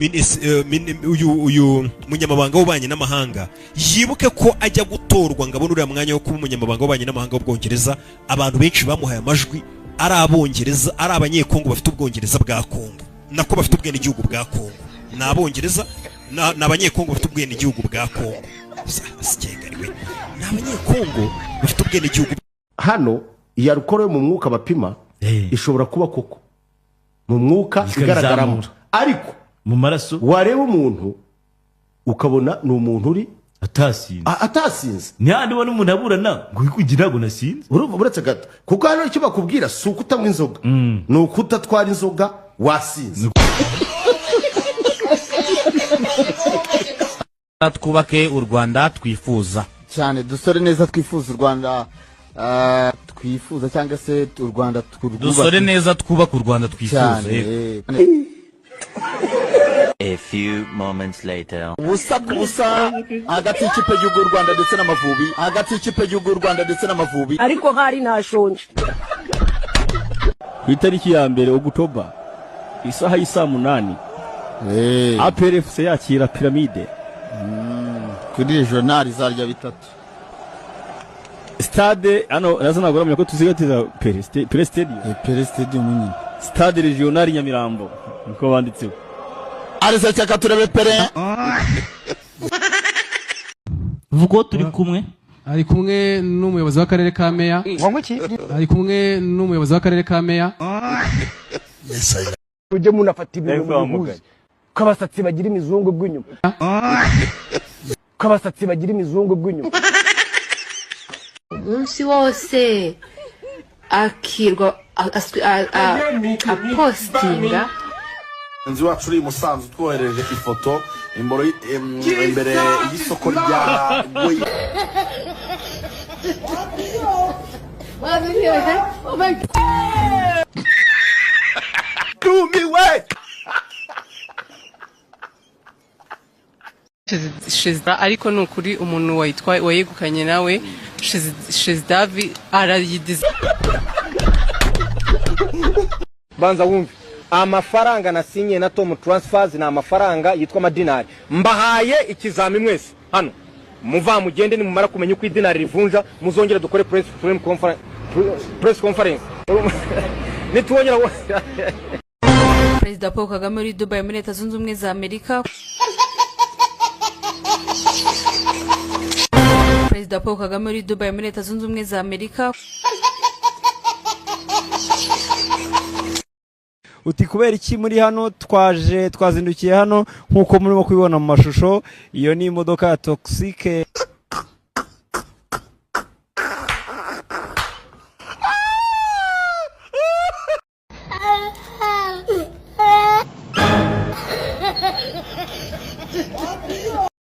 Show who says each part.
Speaker 1: uyu munyamabanga w'ububanyi n'amahanga yibuke ko ajya gutorwa ngo abone uriya mwanya wo kuba umunyamabanga w'ububanyi n'amahanga w'Ubwongereza. Abantu benshi bamuhaye amajwi ari abongereza, ari abanyekongo bafite ubwongereza bwa Kongo, nako bafite ubwene igihugu bwa Kongo. Ni abongereza na abanyekongo bafite ubwene igihugu bwa Kongo. Sikegariwe ni abanyekongo bafite ubwene igihugu.
Speaker 2: Hano iya rukoro mu mwuka bapima ishobora kuba koko mu mwuka igaragaramo, ariko
Speaker 3: mu maraso
Speaker 2: wareba umuntu ukabona ni umuntu uri atasinze
Speaker 3: ni handi ubona umuntu aburana ngo wikugira ngo nasinze.
Speaker 2: Uretse gato kuko hano icyo bakubwira si ukutanywa inzoga, ni ukutatwara inzoga wasinze.
Speaker 4: Twubake u Rwanda twifuza
Speaker 5: cyane, dusore neza twifuza u Rwanda twifuza, cyangwa se u Rwanda
Speaker 4: dusore neza twubaka u Rwanda twifuza.
Speaker 6: A few moments later.
Speaker 5: Ubusa hagati y'ikipe y'u Rwanda ndetse n'Amavubi, hagati y'ikipe y'u Rwanda ndetse n'Amavubi,
Speaker 7: ariko hari ntashonje.
Speaker 8: Ku itariki ya mbere Oktoba isaha y'isa 8 APR FC yakira Piramide
Speaker 5: kuri regional zarya bitatu.
Speaker 8: Stade ano nazana guramya ko tuzigatiza Pere Stadium nyine, Stade Regional Nyamirambo niko banditseho.
Speaker 5: Arisa cyaka turebe Pere
Speaker 4: vugo turi kumwe,
Speaker 9: ari kumwe n'umuyobozi w'akarere ka Meya, ari kumwe n'umuyobozi w'akarere ka Meya.
Speaker 7: Uje munafata ibintu muguzi kabasatsi bagira imizungu bw'inyuma, kabasatsi bagira imizungu bw'inyuma.
Speaker 10: Umunsi wose akirwa apostinga
Speaker 11: nzi wacu uri Musanze twohereje ifoto imbere y'isoko rya Goyi.
Speaker 5: tumiwe
Speaker 12: Shizda, ariko nukuri umuntu wayegukanye nawe Shizdavi arayidiza.
Speaker 7: Banza wumve amafaranga nasinye na Tom Transfers na amafaranga yitwa madinari. Mbahaye ikizami mwese hano muva mugende ni mumara kumenya uko idinari rivunja, muzongera dukore press conference nitwongera.
Speaker 10: Perezida Paul Kagame muri Dubai muri Leta Zunze Ubumwe za Amerika. Perezida Paul Kagame muri Dubai muri Leta Zunze Ubumwe za Amerika.
Speaker 8: Uti kubera iki muri hano twazindukiye hano nkuko murimo kubibona mu mashusho, iyo ni imodoka ya Toxique.